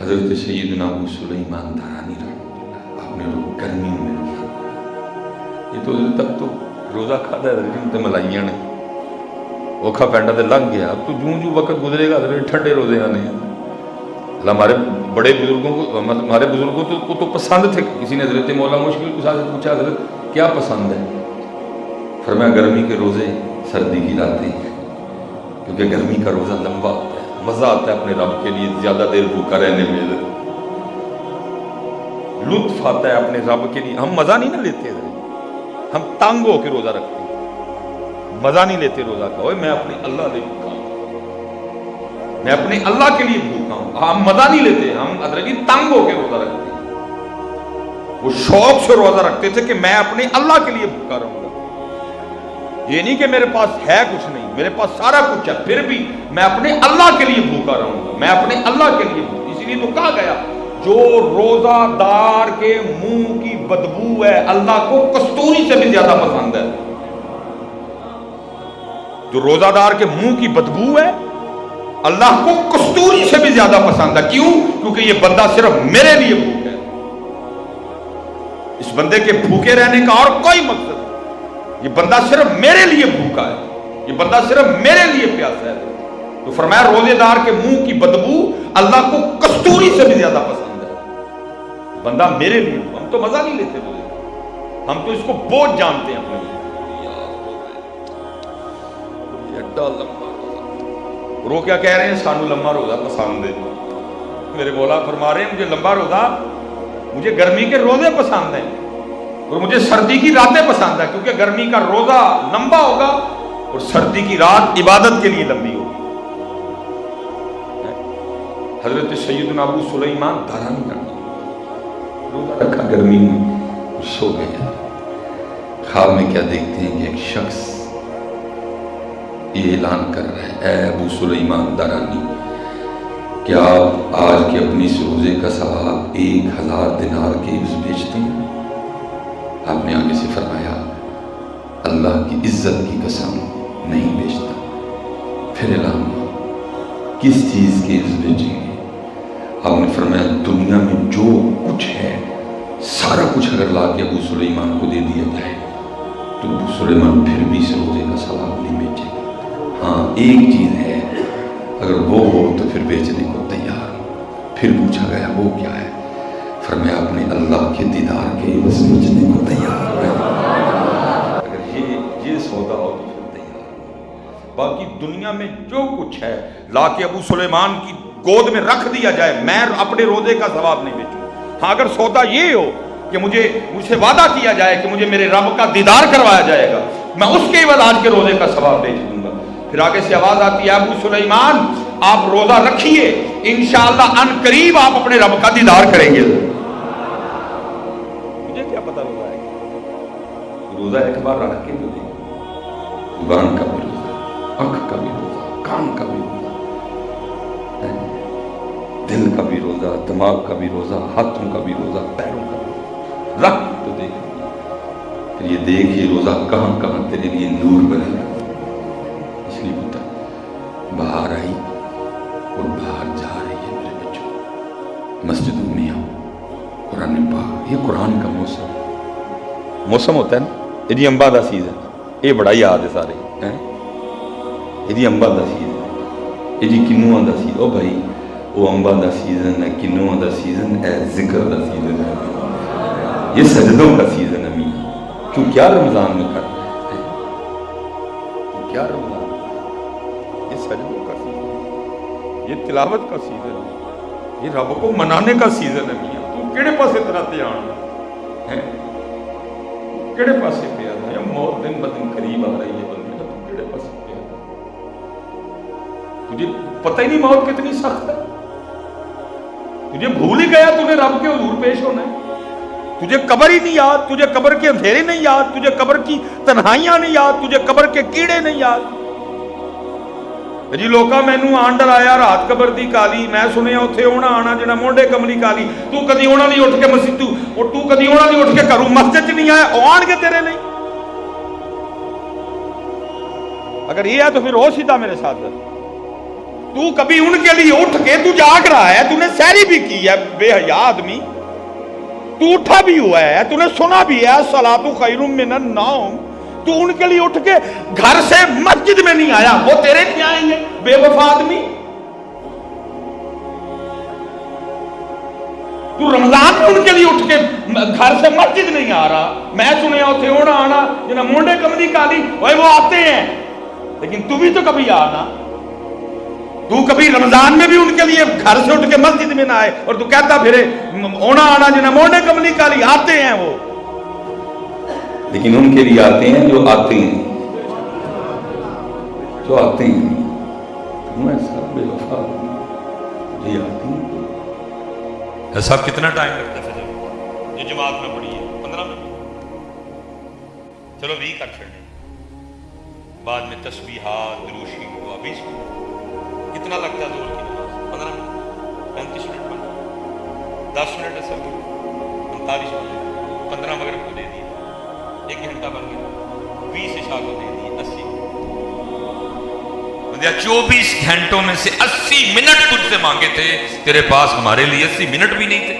حضرت سیدنا ابو سلیمان دارانی آپ نے گرمی میں یہ تو تک تو روزہ کھادا ہے ملائیاں نے اوکھا پینڈا تے لنگ گیا. اب تو جوں وقت گزرے گا حضرت ٹھنڈے روزے آنے ہیں. ہمارے بڑے بزرگوں کو ہمارے بزرگوں کو تو پسند تھے. کسی نے حضرت مولا مشکل کے ساتھ پوچھا حضرت کیا پسند ہے؟ فرمایا گرمی کے روزے سردی کی راتیں، کیونکہ گرمی کا روزہ لمبا ہوتا ہے، مزہ آتا ہے اپنے رب کے لیے زیادہ دیر بھوکا رہنے میں، لطف آتا ہے اپنے رب کے لیے. ہم مزہ نہیں نہ لیتے، ہم تنگ ہو کے روزہ رکھتے ہیں، مزہ نہیں لیتے روزہ کا. میں اپنے اللہ کے بھوکا ہوں، میں اپنے اللہ کے لیے بھوکا ہوں. ہم مزہ نہیں لیتے، ہم ادرکی تنگ ہو کے روزہ رکھتے ہیں. وہ شوق سے روزہ رکھتے تھے کہ میں اپنے اللہ کے لیے بھوکا رہوں گا. یہ نہیں کہ میرے پاس ہے کچھ نہیں، میرے پاس سارا کچھ ہے، پھر بھی میں اپنے اللہ کے لیے بھوکا رہوں گا، میں اپنے اللہ کے لیے بھوکا. اسی لیے تو کہا گیا جو روزہ دار کے منہ کی بدبو ہے اللہ کو کستوری سے بھی زیادہ پسند ہے. جو روزہ دار کے منہ کی بدبو ہے اللہ کو کستوری سے بھی زیادہ پسند ہے. کیوں؟ کیونکہ یہ بندہ صرف میرے لیے بھوکا ہے. اس بندے کے بھوکے رہنے کا اور کوئی مقصد نہیں. یہ بندہ صرف میرے لیے بھوکا ہے، یہ بندہ صرف میرے لیے پیاسا ہے. تو فرمایا روزے دار کے منہ کی بدبو اللہ کو کستوری سے بھی زیادہ پسند ہے. بندہ میرے لیے. ہم تو مزہ نہیں لیتے روزے کا، ہم تو اس کو بوجھ جانتے ہیں اپنے لیے. رو کیا کہہ رہے ہیں؟ سانو لمبا روزہ پسند ہے. میرے مولا فرما رہے ہیں مجھے لمبا روزہ، مجھے گرمی کے روزے پسند ہیں اور مجھے سردی کی راتیں پسند ہیں، کیونکہ گرمی کا روزہ لمبا ہوگا اور سردی کی رات عبادت کے لیے لمبی ہوگی. حضرت سیدنا ابو سلیمان دارانی کا روزہ رکھا گرمی میں، سو گئے. خواب میں کیا دیکھتے ہیں کہ ایک شخص یہ اعلان کر رہا ہے اے ابو سلیمان دارانی کہ آپ آج کے اپنی اس روزے کا ثواب 1000 دینار کے عوض بیچتے ہیں. آپ نے آگے سے فرمایا اللہ کی عزت کی قسم نہیں بیچتا. پھر اعلان ہوا کس چیز کے عوض بیچیں گے؟ آپ نے فرمایا دنیا میں جو کچھ ہے سارا کچھ اگر لا کے ابو سلیمان کو دے دیا جائے تو ابو سلیمان پھر بھی اس روزے کا ثواب نہیں بیچے گا. ہاں ایک چیز ہے، اگر وہ ہو تو پھر بیچنے کو تیار ہو. پھر پوچھا گیا وہ کیا ہے؟ فرمایا اپنے اللہ کے دیدار کے عوض بیچنے کو تیار ہے. اگر یہ سودا ہو تو پھر تیار ہو. باقی دنیا میں جو کچھ ہے لا کے ابو سلیمان کی گود میں رکھ دیا جائے، میں اپنے روزے کا ثواب نہیں بیچوں. ہاں اگر سودا یہ ہو کہ مجھ سے وعدہ کیا جائے کہ مجھے میرے رب کا دیدار کروایا جائے گا، میں اس کے عوض آج کے روزے کا ثواب بیچ دوں گا. پھر آگے سے آواز آتی ہے ابو سلیمان آپ روزہ رکھیے، انشاءاللہ ان قریب آپ اپنے رب کا دیدار کریں گے. مجھے کیا پتا روزہ ہے، روزہ ایک بار رکھ کے تو دیکھ، زبان کا بھی روزہ، آنکھ کا بھی روزہ، کان کا بھی روزہ، دل کا بھی روزہ، دماغ کا بھی روزہ، ہاتھوں کا بھی روزہ، پیروں کا بھی روزہ. رکھ تو دیکھ. پھر یہ دیکھ یہ روزہ کہاں کہاں تیرے لیے نور بنے گا. اس لیے ہوتا باہر آئی اور باہر جا رہی ہے میرے بچوں، مسجدوں میں آؤ، قرآن پاک. یہ قرآن کا موسم ہوتا ہے نا. یہ امبا دا سیزن، یہ بڑا یاد ہے سارے. یہ امبا دا سیزن، یہ کنواں دا سیزن. او بھائی وہ امبا دا سیزن ہے، کنواں دا سیزن ہے، ذکر دا سیزن ہے، یہ سجدوں کا سیزن ہے. میاں کیوں کیا رمضان میں کر رہے ہیں؟ کیا رمضان؟ یہ سجدوں کا سیزن، یہ تلاوت کا سیزن ہے، یہ رب کو منانے کا سیزن ہے. میاں تو کیڑے پاسے تیرا دھیان ہے؟ کیڑے پاسے پہ آنا ہے؟ موت دن بدن قریب آ رہی ہے بندے کا، تو کیڑے پاسے پہ آنا؟ تجھے پتہ ہی نہیں موت کتنی سخت ہے. تجھے بھول ہی گیا تجھے رب کے حضور پیش ہونا ہے. تجھے قبر ہی نہیں یاد، تجھے قبر کے اندھیرے نہیں یاد، تجھے قبر کی تنہائیاں نہیں یاد، تجھے قبر کے کیڑے نہیں یاد. جی لوکا مینوں آنڈر آیا رات قبر دی کالی، میں سنیا اتھے ہونا آنا جنا مونڈے کملی کالی. تو کدی ہونا نہیں اٹھ کے مسجد تو کدی ہونا نہیں اٹھ کے گھروں مسجد چ نہیں آیا، او آن کے تیرے نہیں. اگر یہ ہے تو پھر ہو سیدھا میرے ساتھ. तू कभी उनके लिए उठ के तू जाग रहा है, तूने सहरी भी की है बेहया आदमी, तू उठा भी हुआ है, तूने सुना भी है सलातु खैरुम मिनन नौम, तू उनके लिए उठ के घर से मस्जिद में नहीं आया, वो तेरे क्या आएंगे बेवफा आदमी। तू रमजान में उनके लिए उठ के घर से मस्जिद नहीं आ रहा। मैं सुने उसे होना आना जिन्हें मुंडे कमली काली वो आते हैं, लेकिन तू भी तो कभी आना। तू कभी रमजान में भी उनके लिए घर से उठ के मस्जिद में ना आए और तू कहता फिरे ओना आना जिन्हें मुंडे कमली काली आते हैं वो, लेकिन उनके लिए आते हैं जो आते हैं, जो आते हैं। तुम ऐसा बेवफा जी आती हैं। साहब कितना टाइम लगता है फजर? ये जमात में पढ़ी है 15 मिनट, चलो 20 कर छड़े, बाद में तस्बीहात दुरूशी हुआ 20 मिनट। कितना लगता है जोर की नमाज? 15 मिनट, 35 मिनट बन, 10 मिनट असल 45 मिनट, 15 मगरिब को दे दिया, 1 घंटा बन गया, 20 इशा को दे दिए, 80। 24 घंटों में से 80 मिनट तुझसे मांगे थे, तेरे पास हमारे लिए 80 मिनट भी नहीं थे।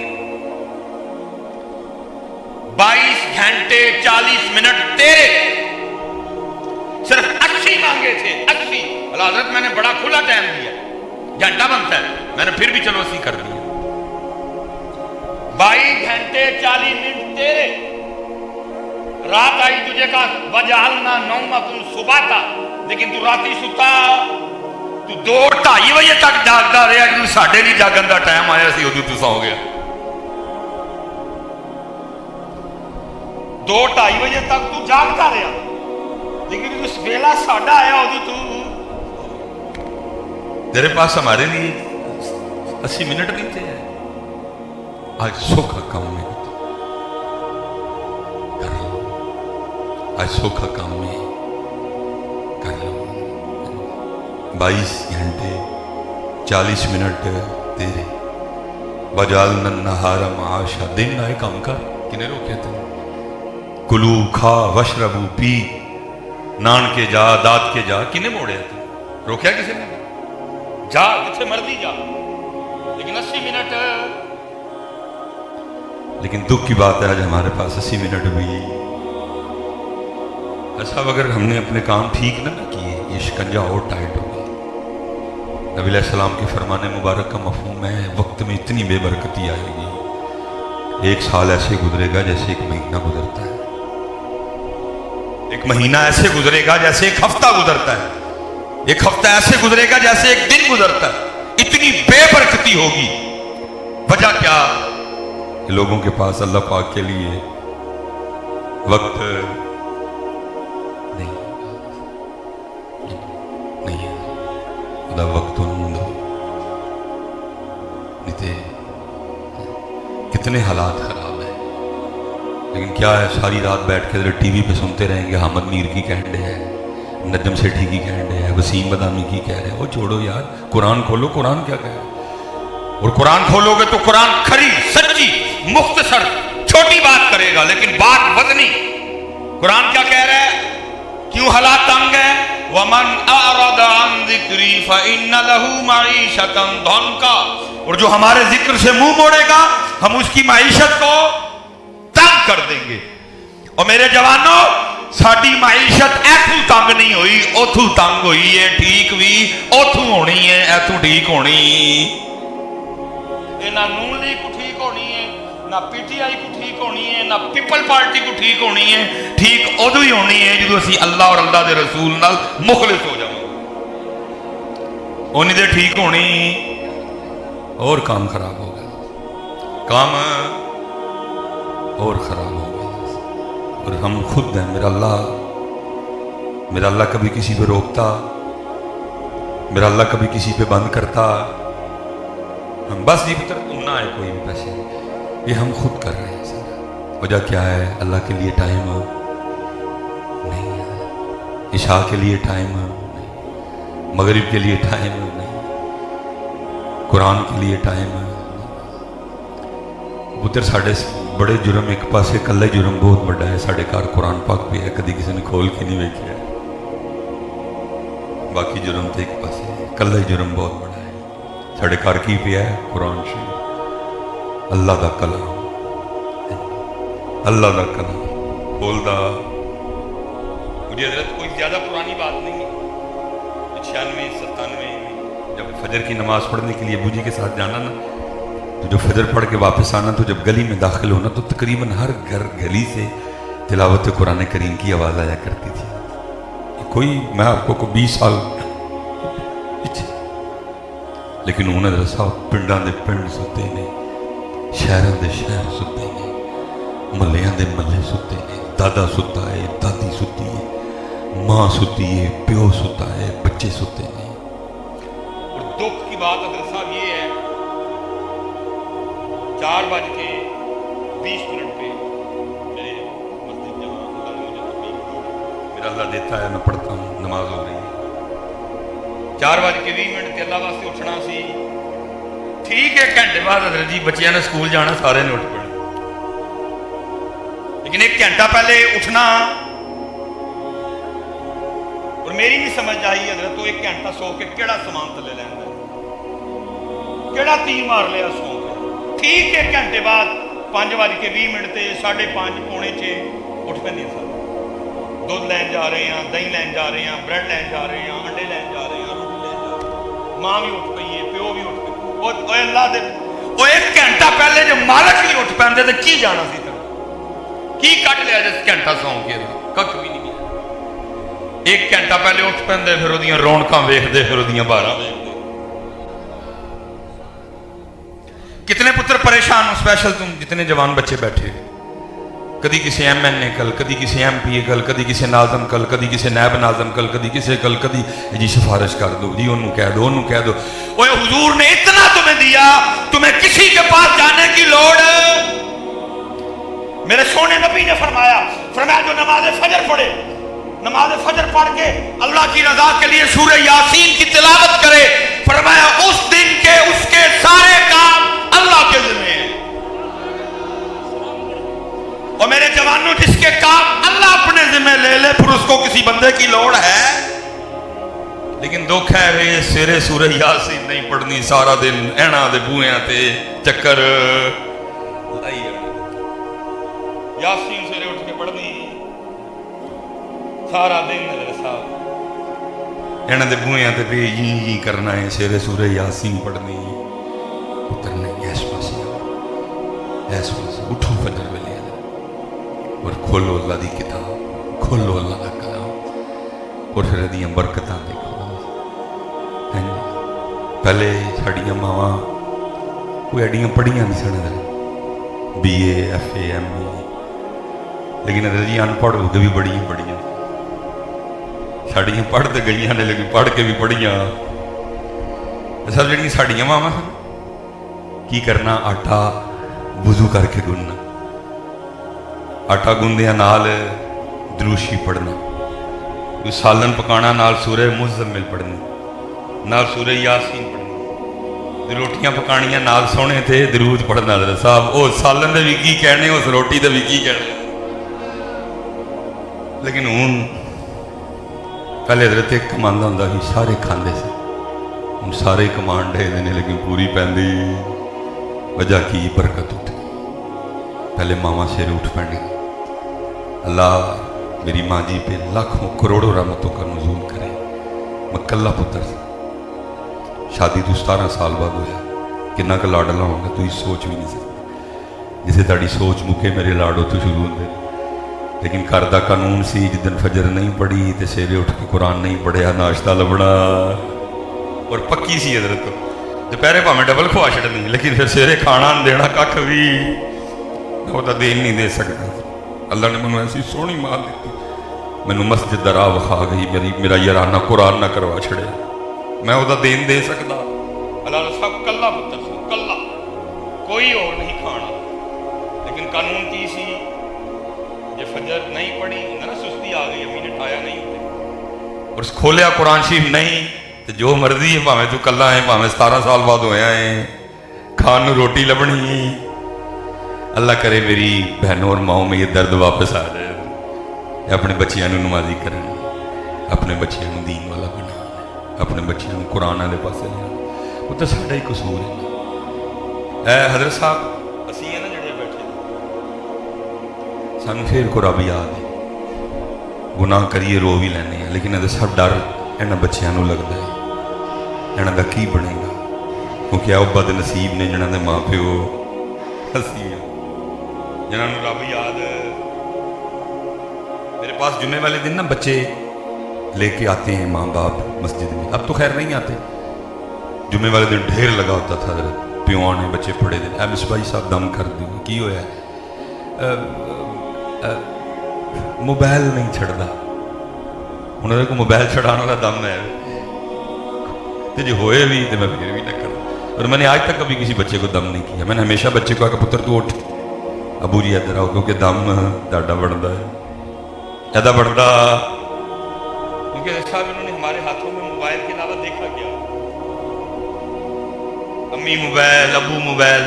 22 घंटे 40 मिनट तेरे, सिर्फ 80 मांगे थे, 80। हजरत मैंने बड़ा खुला टाइम दिया, घंटा बनता है, मैंने फिर भी चलो 80 कर दिया। 22 घंटे 40 मिनट तेरे, रात आई तुझे कहा वजालना नौमकुम सुबाता, लेकिन तू राती सुता, तू 2-2:30 बजे तक जागदा रहा, जो साढ़े नहीं जागन का टाइम आया सी उदू तू सौ गया। 2-2:30 बजे तक तू जागदा रहा, लेकिन उस वेला साढ़ा आया उदू तू, तेरे पास हमारे लिए 80 मिनट नहीं थे। आज सुख काम में कर लो, आज सुख काम में कर लो। 22 घंटे 40 मिनट तेरे, बजाल नहारा माशा, दिन आए काम कर, किने रोके थे? कुलू खा वशरबू पी, नान के जा दाद के जा, किने मोड़े थे? रोकया किसी ने? जा जिथे मर्जी जा, लेकिन 80 मिनट। लेकिन दुख की बात है आज हमारे पास 80 मिनट भी ऐसा, अगर हमने अपने काम ठीक ना किए ये शिकंजा और टाइट हो गया। नबी अलैहिस्सलाम के फरमाने मुबारक का मफहूम है वक्त में इतनी बेबरकती आएगी, 1 साल ऐसे गुजरेगा जैसे 1 महीना गुजरता है, 1 महीना ऐसे गुजरेगा जैसे 1 हफ्ता गुजरता है, 1 हफ्ता ऐसे गुजरेगा जैसे 1 दिन गुजरता है। इतनी बेबरकती होगी। वजह क्या? लोगों के पास अल्लाह पाक के लिए वक्त नहीं है। खुदा वक्त निते कितने हालात खराब है, लेकिन क्या है, सारी रात बैठ के टीवी पे सुनते रहेंगे हामिद मीर की कहने है, नजम सेठी की कहने है, वसीम बदामी की कह रहे हैं। वो छोड़ो यार, कुरान खोलो, कुरान क्या कह रहा है? और कुरान खोलोगे तो कुरान खरी सच्ची मुख्तसर छोटी बात करेगा, लेकिन बात वजनी। कुरान क्या कह रहा है? क्यों हालात तंग है? वमन अरद अन ज़िक्री फइन्न लहू मईशतन दंका, और जो हमारे जिक्र से मुंह मोड़ेगा हम उसकी माईशत को तंग कर देंगे। और मेरे जवानों, साडी माईशत ऐथू तंग नहीं हुई, ओथू तंग हुई है। ठीक भी ओथू होनी है, ऐथू ठीक होनी। ना नून लीग को ठीक होनी है, ना पीटीआई को ठीक होनी है, ना पीपल पार्टी को ठीक होनी है। ठीक उदू ही होनी है जो असी अल्लाह और अल्लाह के रसूल नाल मुखलिस हो जाओ, उन्हीं दे ठीक होनी। और काम खराब हो गया, काम और खराब हो गया। और हम खुद हैं, मेरा अल्लाह कभी किसी पे रोकता, मेरा अल्लाह कभी किसी पे बंद करता, हम बस ये पुत्र ना है कोई भी पैसे, ये हम खुद कर रहे हैं सारा। वजह क्या है? अल्लाह के लिए टाइम नहीं है, इशा के लिए टाइम नहीं, मगरिब के लिए टाइम नहीं, कुरान के लिए टाइम नहीं। पुत्र साढ़े बड़े जुर्म एक पासे, कल्ले जुर्म बहुत बड़ा है। साढ़े घर कुरान पाक भी है, कभी किसी ने खोल के नहीं वेखिया। बाकी जुर्म तो एक पासे, कल्ले जुर्म बहुत बड़ा। साढ़े घर की पिया है कुरान शरीफ, अल्लाह का कलाम, अल्लाह का कलाम बोलदा। मुझे हजरत कोई ज़्यादा पुरानी बात नहीं है, 96-97 जब फजर की नमाज़ पढ़ने के लिए अबू जी के साथ जाना ना, तो जो फजर पढ़ के वापस आना, तो जब गली में दाखिल होना तो तकरीबन हर घर गली से तिलावत कुरान करीम की आवाज़ आया करती थी। कोई मैं आपको को 20 साल पीछे, लेकिन उन्होंने दसा पिंडां दे पिंड सुते ने, शहरों के शहर सुते ने, महल्लियां दे महल्ले सुते ने, दादा सुता है, दादी सुती है, माँ सुती है, प्यो सुता है, बच्चे सुते हैं। और दुख की बात अगर साहब ये है, 4:20 पे मेरे मस्जिद जहाँ मेरा अल्लाह देता है, मैं पढ़ता हूँ, नमाज हो रही है, 4:20 ते अल्लाह वास्ते उठना सी। ठीक है, घंटे बाद हजरत जी बच्चियां ने स्कूल जाना, सारे ने उठ पड़े, लेकिन 1 घंटा पहले उठना। और मेरी नहीं समझ आई हजरत, तो 1 घंटा सो के केड़ा समान थले लैंदा, केड़ा तीर मार लिया सो के। ठीक 1 घंटे बाद 5:20 ते 5:30 पौने 6 उठ पैंदे सारे, दुध लैन जा रहे हैं, दही लैन जा रहे हैं, ब्रेड लैन जा रहे हैं, अंडे लैन जा रहे हैं, रोटी लैन जा रहे हैं, माँ भी उठ पई है, प्यो भी उठ पे। अल्लाह दे 1 घंटा पहले जो मालक ही उठ पैंदे तो की जाना सी, की कट लिया जिस घंटा सौ के, कख भी नहीं। 1 घंटा पहले उठ पैंदे, फिर ओदियां रौनकां वेखदे, फिर ओदियां बहारां वेखदे। कितने पुत्र परेशान हो, स्पेशल तुम जितने जवान बच्चे बैठे, कदी किसी MNA कल, कदी किसी MPA कल, कदी किसी नाजम कल, कदी किसी नायब नाजम कल, कदी किसी कल, कदी जी सिफारिश कर दो जी, उन्होंने कह दो, उन्होंने कह दो। ओए हुजूर ने इतना तुम्हें दिया, तुम्हें किसी के पास जाने की लोड़। मेरे सोने नबी ने फरमाया जो नमाज फजर पढ़े, नमाज फजर पढ़ के अल्लाह की रजा के लिए सूरह यासीन की तिलावत करे, फरमाया उस दिन के उसके सारे काम अल्लाह के ज़िम्मे हैं। और मेरे जवानों, जिसके काम अल्लाह अपने ज़िम्मे ले ले, फिर उसको किसी बंदे की लोड़ है। लेकिन दुख है वे सवेरे सूरह यासीन नहीं पढ़नी, सारा दिन ऐना दे बूहियां ते चक्कर लाई, यासीन सवेरे उठ के पढ़नी सारा दिन, साहब इन्होंने बूहियां ते भी जी करना है, सवेरे सूरह यासीन पढ़नी, पुत्र ने इस पास उठो फजर वेले और खोलो अल्लाह की किताब, खोलो अल्लाह का कलाम, और फिर इहदियां बरकतां देखो। पहले साड़ियां मावां कोई एडियां पढ़ियां नहीं सन, BA FA MA, लेकिन जी अनपढ़ हो के भी बड़ियां साड़ियां पढ़ तो गई ने, लेकिन पढ़ के भी पढ़ियां। सब जी साड़ियां मावां सन, की करना, आटा वुजू करके गुनना, आटा गुंदिया नाल दरूशी पढ़ना, सालन पकाना नाल सूरह मुज़म्मिल पढ़नी, नाल सूरह यासीन पढ़नी, रोटियां पकानियां नाल सोने थे दरूद पढ़ना। साहब वो सालन दे भी की कहने, उस रोटी दे भी की कहने। लेकिन हूँ पहले हजरत एक कमांदा होंदा सी, सारे खांदे से, हूँ सारे कमान ढे ने, लेकिन पूरी पैंदी। वजह की बरकत उठ गई। पहले मावा शेर उठ पैंदी, अल्लाह मेरी माँ जी पे लाखों करोड़ों रहमतों का नज़ूल करे। मैं कल्ला पुत्र सी, शादी तो 17 साल बाद होया, किन्ना का लाडला होगा तुम सोच भी नहीं सकते। जिसे ताड़ी सोच मुके मेरे लाडो तो शुरू होंगे। लेकिन घर का कानून सी, जिस दिन फजर नहीं पढ़ी तो सवेरे उठ के कुरान नहीं पढ़िया, नाश्ता लभना। और पक्की सी हजरत, दोपहरे भावें डबल खुआ छड़नी, लेकिन फिर सवेरे खाना देना कख भी वह देन नहीं दे सकता। अल्लाह ने मैनू ऐसी सोहनी मां दी, मैनू मस्जिद का राह विखा गई, मेरा याराना कुरान ना करवा छड़े, मैं वह देन दे सकता। अल्लाह ने सब कल्ला पुत्र सी, कल्ला, कोई और नहीं खाना। लेकिन कानून की सी, जे फजर नहीं पढ़ी ना, सुस्ती आ गई, अम्मी ने उठाया नहीं, और खोलिया कुरान शरीफ नहीं, तो जो मर्जी है, भावें तू कल्ला है, भावें 17 साल बाद होया है, खान नू रोटी लभनी। अल्लाह करे मेरी बहनों और माओ में ये दर्द वापस आ जाए, अपने बच्चियां नू नमाजी करन, अपने बच्चियां नू दीन वाला बना, अपने बच्चियां नू कुरान वाले पासे ले। وہ تو ساڈا ہی قصور ہے. اے حضرت صاحب اسی ہیں نا جڑے بیٹھے سانو پھر کو رب یاد ہے. گناہ کریے رو بھی لینے ہیں لیکن حضرت صاحب ڈر یہاں بچیاں نو لگتا ہے یہاں کا کی بنے گا کیونکہ وہ بد نصیب نے جنہوں کے ماں پیو ہسی جنہوں رب یاد. میرے پاس جمعے والے دن نا بچے لے کے آتے ہیں ماں باپ مسجد میں. اب تو خیر نہیں آتے. جمعے والے دن ڈھیر لگا ہوتا تھا حضرت پیو نے بچے پڑے دن اے مصباحی صاحب دم کر دیں کی ہویا ہے موبائل نہیں چھڑتا. انہوں نے کو موبائل چھڑانے والا دم ہے تو جی ہوئے بھی تو میں پھر بھی نہ کروں. اور میں نے آج تک کبھی کسی بچے کو دم نہیں کیا. میں نے ہمیشہ بچے کو آ کے پتر تو اٹھ ابو جی ادھر آؤ کیونکہ دم ڈاڈا بڑھتا ہے زیادہ بڑھتا کیونکہ صاحب انہوں نے ہمارے ہاتھوں میں موبائل کے علاوہ دیکھا کیا. امی موبائل ابو موبائل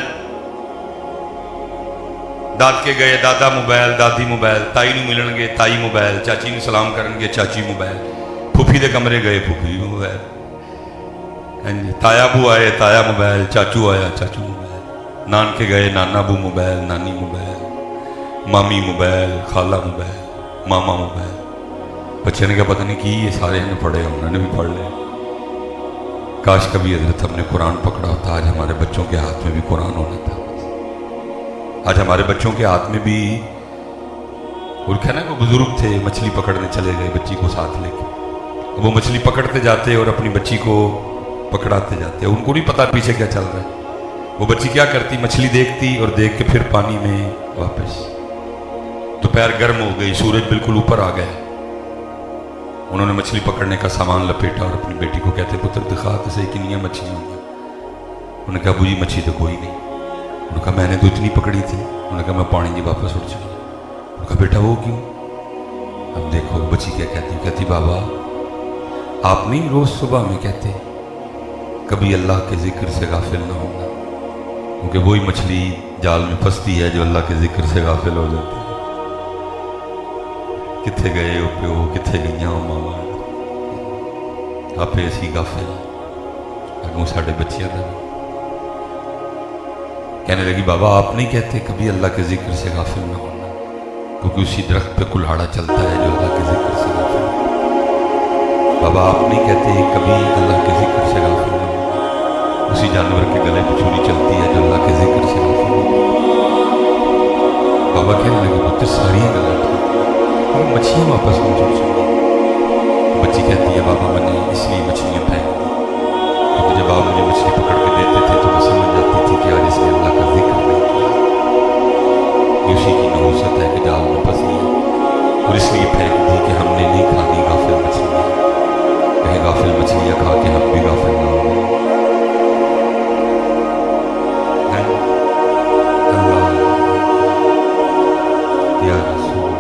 داد کے گئے دادا موبائل دادی موبائل تائی نو ملن گے تائی موبائل چاچی نو سلام کرن گے چاچی موبائل پھوپھی دے کمرے گئے پھوپھی موبائل تایا ابو آئے تایا موبائل چاچو آیا چاچو موبائل نانکے گئے نانا ابو موبائل نانی موبائل مامی موبائل خالہ موبائل ماما موبائل. بچے نے کیا پتہ نہیں کی یہ سارے نے پڑھے انہوں نے بھی پڑھ لے. کاش کبھی حضرت ہم نے قرآن پکڑا ہوتا آج ہمارے بچوں کے ہاتھ میں بھی قرآن ہونا تھا. آج ہمارے بچوں کے ہاتھ میں بھی اور کہنا کہ بزرگ تھے مچھلی پکڑنے چلے گئے بچی کو ساتھ لے کے وہ مچھلی پکڑتے جاتے اور اپنی بچی کو پکڑاتے جاتے. ان کو نہیں پتا پیچھے کیا چل رہا ہے. وہ بچی کیا کرتی مچھلی دیکھتی اور دیکھ کے پھر پانی میں واپس. دوپہر گرم ہو گئی سورج بالکل اوپر آ گیا. انہوں نے مچھلی پکڑنے کا سامان لپیٹا اور اپنی بیٹی کو کہتے پتر دکھا تو صحیح کنیاں مچھلیاں ہوں گی. انہوں نے کہا ابو جی مچھلی تو کوئی نہیں. انہوں نے کہا میں نے تو اتنی پکڑی تھی. انہوں نے کہا میں پانی کی واپس اٹھ چکی. انہوں نے کہا بیٹا وہ کیوں. اب دیکھو بچی کیا کہتی بابا آپ نہیں روز صبح میں کہتے کبھی اللہ کے ذکر سے غافل نہ ہونا کیونکہ وہی مچھلی جال میں پھنستی ہے جو اللہ کے ذکر سے غافل ہو جاتی ہے. کتنے گئے ہو پیو کتنے گئی ہو ماما آپ ایسی غافل اگوں ساڈے بچیاں کا کہنے لگی بابا آپ نہیں کہتے کبھی اللہ کے ذکر سے غافل نہ ہونا کیونکہ اسی درخت پہ کلہاڑا چلتا ہے جو اللہ کے ذکر سے غافل ہے. بابا آپ نہیں کہتے کبھی اللہ کے ذکر سے غافل نہ ہونا اسی جانور کے گلے پہ چھری چلتی ہے جو اللہ کے ذکر سے غافل ہے. بابا کہنے لگے پتر ساری گلیں اور مچھلیاں واپس نہیں چھوڑ سکتی. بچی کہتی ہے بابا میں نے اس لیے مچھلیاں پھینک دی کیونکہ جب آپ مجھے مچھلی پکڑ کے دیتے تھے تو میں سمجھ جاتی تھی کہ آج اس نے اللہ کا ذکر نہیں کیا. یہ اسی کی نحوست ہے کہ جال میں پھنسی ہے اور اس لیے پھینک دی کہ ہم نے نہیں کھانی غافل مچھلیاں کہیں غافل مچھلیاں کھا کے ہم بھی غافل نہ ہو گئے. اللہ یا رسول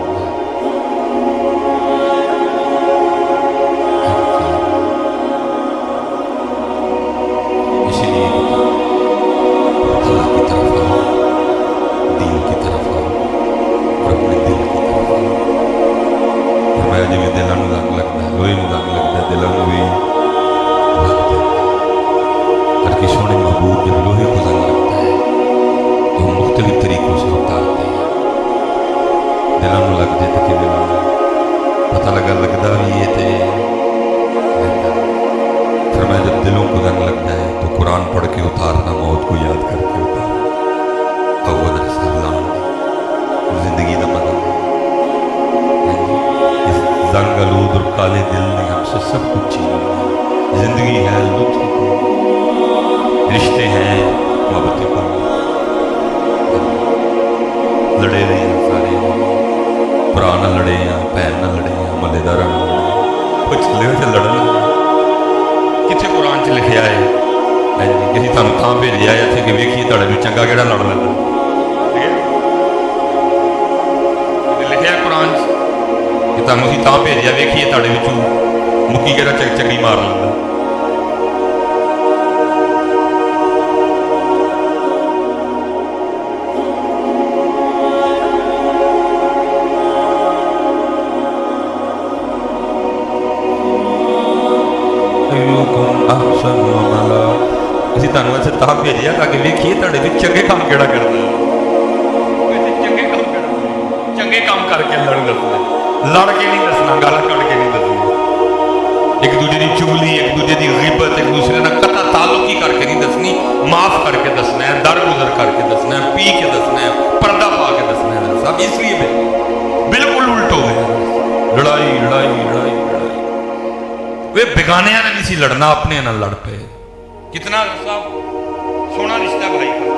ਕਿਹੜਾ ਕਰਦਾ ਹੈ? ਚੰਗੇ ਕੰਮ ਕਰਨਾ, ਚੰਗੇ ਕੰਮ ਕਰਕੇ ਲੜਨ ਦੱਸਣਾ, ਲੜ ਕੇ ਨਹੀਂ ਦੱਸਣਾ, ਗੱਲ ਕੱਢ ਕੇ ਨਹੀਂ ਦੱਸਣੀ, ਇੱਕ ਦੂਜੇ ਦੀ ਚੁਗਲੀ, ਇੱਕ ਦੂਜੇ ਦੀ ਗਿਬਤ, ਇੱਕ ਦੂਸਰੇ ਨਾਲ ਕਤਾ ਤਾਲੁਕੀ ਕਰਕੇ ਨਹੀਂ ਦੱਸਣੀ, ਮਾਫ ਕਰਕੇ ਦੱਸਣਾ ਹੈ, ਦਰਗੁਜ਼ਰ ਕਰਕੇ ਦੱਸਣਾ है, पी के दसना है, पर्दा पा के दसना है। सब इसलिए बिल्कुल उल्ट हो गया, लड़ाई लड़ाई लड़ाई लड़ाई। वे बेगाने ने नहीं सी लड़ना, अपने नाल लड़ पे। कितना साहब सोना रिश्ता भाई का,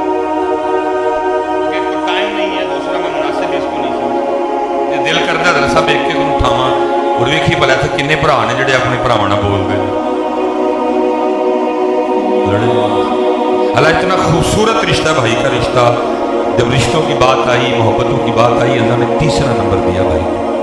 कोई टाइम नहीं है, दूसरा मैं मुनासिब इसको नहीं समझता। दिल करता है सब एक के उठावा और वेखी भला इत्थे किन्ने भरा ने जिहड़े अपने भरावां नाल बोलदे ने, लड़े। हालांकि इतना खूबसूरत रिश्ता भाई का रिश्ता, जब रिश्तों की बात आई, मोहब्बतों की बात आई, अल्लाह ने तीसरा नंबर दिया भाई को।